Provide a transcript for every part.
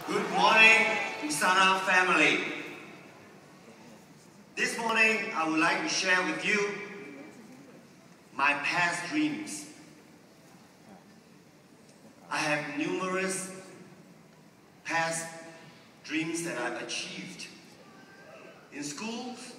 Good morning, Usana family. This morning, I would like to share with you my past dreams. I have numerous past dreams that I've achieved. In schools,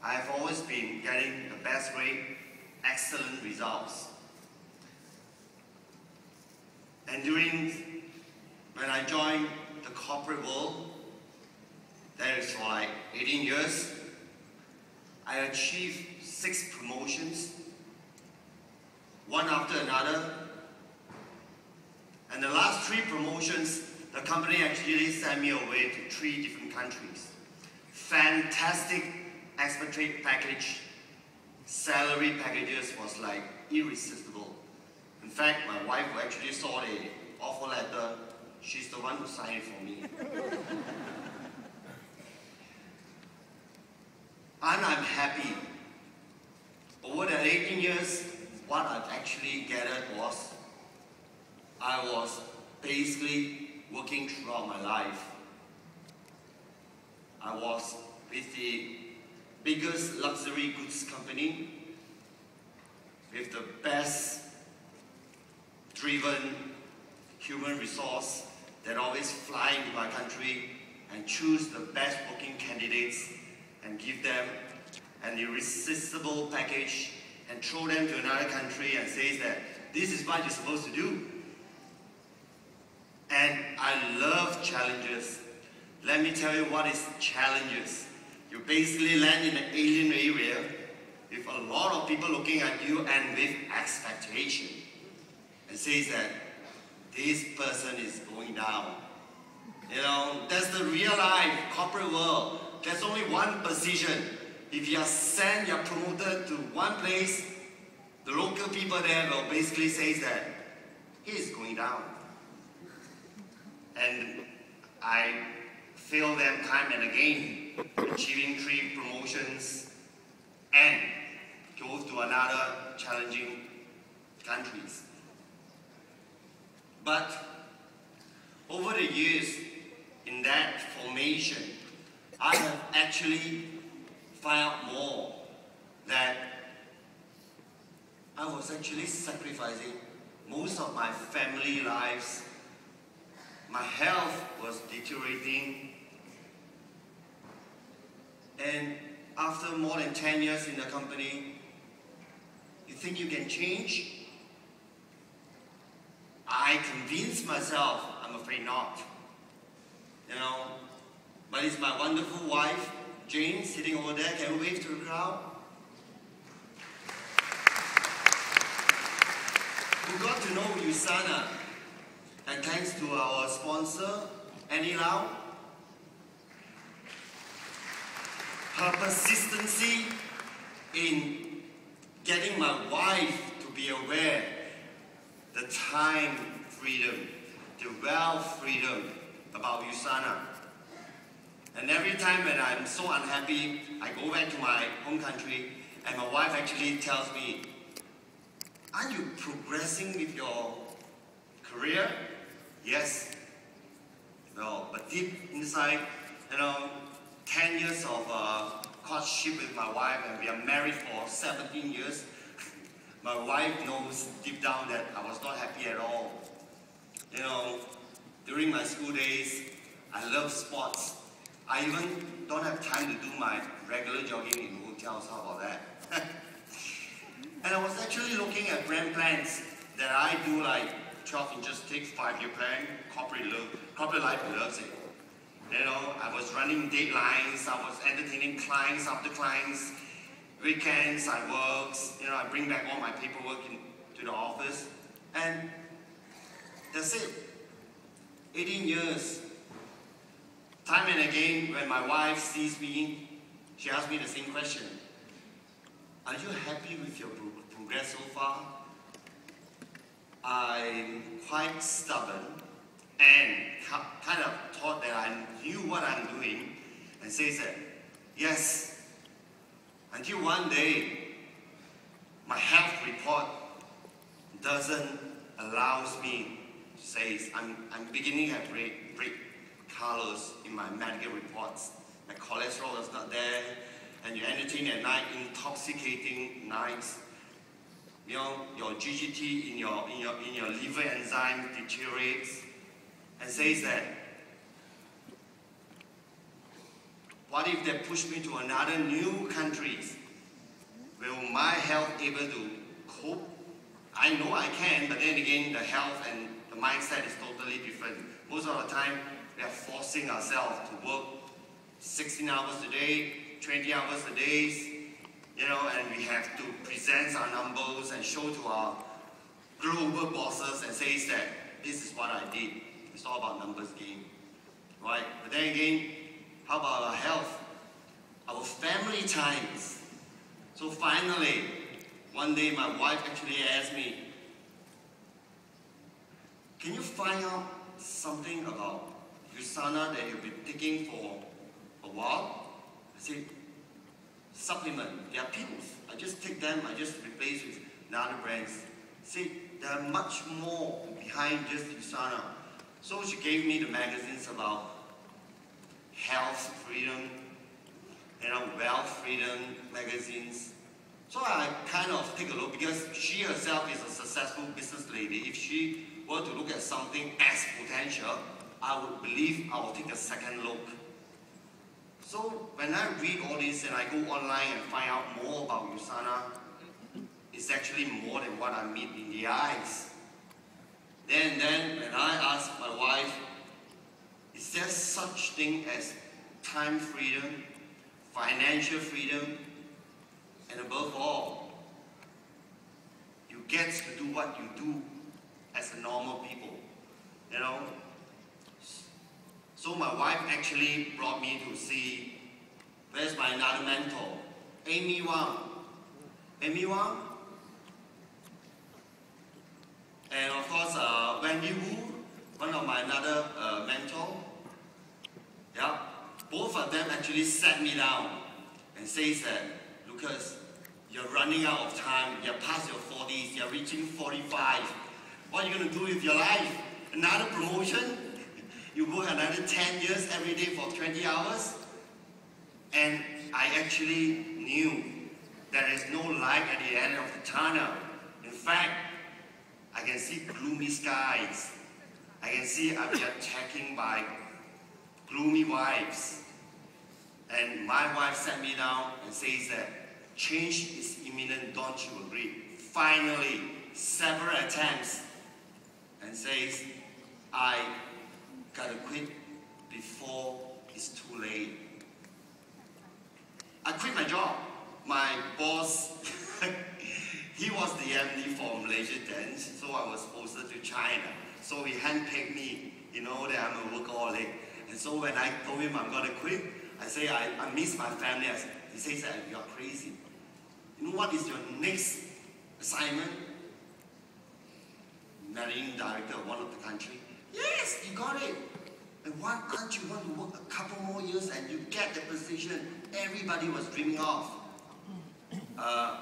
I have always been getting the best grade, excellent results. And when I joined the corporate world, that is for like 18 years, I achieved 6 promotions, one after another. And the last 3 promotions, the company actually sent me away to 3 different countries. Fantastic expatriate package, salary packages was like irresistible. In fact, my wife who actually saw the offer letter, she's the one who signed it for me. And I'm happy. Over the 18 years, what I've actually gathered was, I was basically working throughout my life. I was with the biggest luxury goods company, with the best driven human resource that always fly into my country and choose the best working candidates and give them an irresistible package and throw them to another country and says that this is what you're supposed to do. And I love challenges. Let me tell you what is challenges. You basically land in an alien area with a lot of people looking at you and with expectation. And says that this person is going down. You know, that's the real life corporate world. There's only one position. If you're sent, you're promoted to one place, the local people there will basically say that he is going down. And I fail them time and again, achieving 3 promotions and go to another challenging countries. But over the years, in that formation, I have actually found out more that I was actually sacrificing most of my family lives. My health was deteriorating. And after more than 10 years in the company, you think you can change? I convinced myself, I'm afraid not. You know, but it's my wonderful wife, Jane, sitting over there. Can we wave to the crowd? Who got to know Usana. And thanks to our sponsor, Annie Lau, her persistency in getting my wife to be aware the time freedom, the wealth freedom about Usana. And every time when I'm so unhappy, I go back to my home country and my wife actually tells me, aren't you progressing with your career? Yes. Well, but deep inside, 10 years of courtship with my wife, and we are married for 17 years. My wife knows deep down that I was not happy at all. You know, during my school days, I love sports. I even don't have time to do my regular jogging in hotels. How about that? And I was actually looking at grand plans that I do, like 12 inches thick, 5-year plan. Corporate life loves it. You know, I was running deadlines, I was entertaining clients after clients. Weekends, I work, I bring back all my paperwork to the office. And that's it. 18 years. Time and again, when my wife sees me, she asks me the same question. Are you happy with your progress so far? I'm quite stubborn and kind of thought that I knew what I'm doing and says that, yes, until one day, my health report doesn't allow me says, I'm beginning to break colors in my medical reports. My cholesterol is not there, and you entertain at night, intoxicating nights. You know, your GGT in your liver enzyme deteriorates, and says that, what if they push me to another new countries? Will my health able to cope? I know I can, but then again, the health and the mindset is totally different. Most of the time, we are forcing ourselves to work 16 hours a day, 20 hours a day, you know, and we have to present our numbers and show to our global bosses and say that this is what I did. It's all about numbers game, right? But then again, how about our health, our family times? So finally, one day my wife actually asked me, can you find out something about USANA that you've been taking for a while? I said, supplement, they are pills. I just take them, I just replace with another brands. See, there are much more behind just USANA. So she gave me the magazines about health freedom, you know, wealth freedom magazines. So I kind of take a look because she herself is a successful business lady. If she were to look at something as potential, I would believe I will take a second look. So when I read all this and I go online and find out more about USANA, it's actually more than what I meet in the eyes. Then when I ask my wife, is there such thing as time freedom, financial freedom, and above all, you get to do what you do as a normal people, you know? So my wife actually brought me to see, where's my another mentor, Amy Wang. Amy Wang? And of course, Wendy Wu, one of my another mentor. Yeah, both of them actually sat me down and says that, Lucas, you're running out of time, you're past your 40s, you're reaching 45. What are you going to do with your life? Another promotion? You work another 10 years every day for 20 hours? And I actually knew there is no light at the end of the tunnel. In fact, I can see gloomy skies. I can see I'll be attacked by gloomy wives. And my wife sat me down and says that change is imminent, don't you agree? Finally, several attempts, and says, I gotta quit before it's too late. I quit my job. My boss, he was the MD for Malaysia then, so I was posted to China. So he handpicked me, you know, that I'm a workaholic. And so when I told him I'm gonna quit, I say I miss my family. He says that you're crazy. You know what is your next assignment? Managing director of one of the country. Yes, you got it. And why can't you want to work a couple more years and you get the position everybody was dreaming of?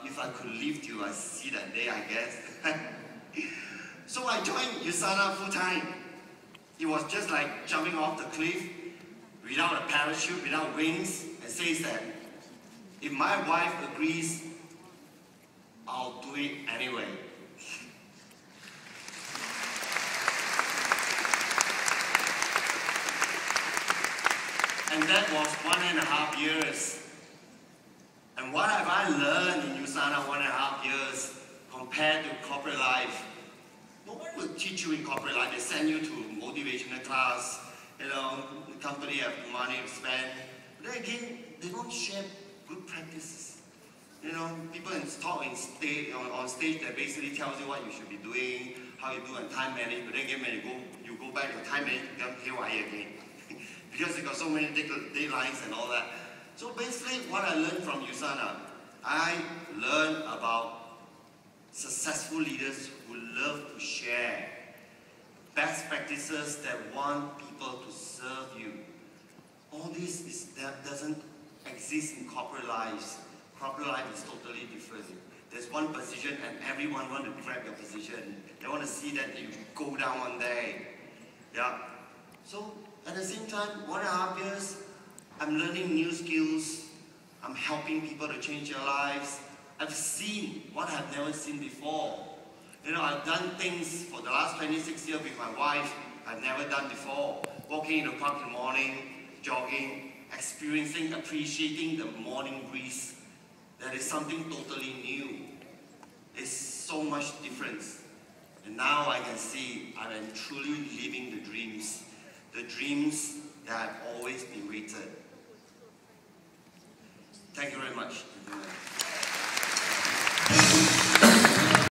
If I could live till I see that day, I guess. So I joined USANA full time. It was just like jumping off the cliff without a parachute, without wings, and says that if my wife agrees, I'll do it anyway. And that was 1.5 years. And what have I learned in USANA 1.5 years compared to corporate life? No one will teach you in corporate life. They send you to motivational class, you know, the company have money to spend. But then again, they don't share good practices. You know, people talk on stage that basically tells you what you should be doing, how you do on time management. But then again, when you go back to time management, you become haywire again. Because you got so many deadlines and all that. So basically, what I learned from USANA, I learned about successful leaders who love to share best practices that want people to serve you. All this that doesn't exist in corporate lives. Corporate life is totally different. there's one position and everyone want to grab your position. They want to see that you go down one day. Yeah. So at the same time, 1.5 years, I'm learning new skills. I'm helping people to change their lives. I've seen what I've never seen before. I've done things for the last 26 years with my wife I've never done before. Walking in the park in the morning, jogging, experiencing, appreciating the morning breeze. That is something totally new. It's so much difference. And now I can see I am truly living the dreams that I've always been waiting. Thank you very much.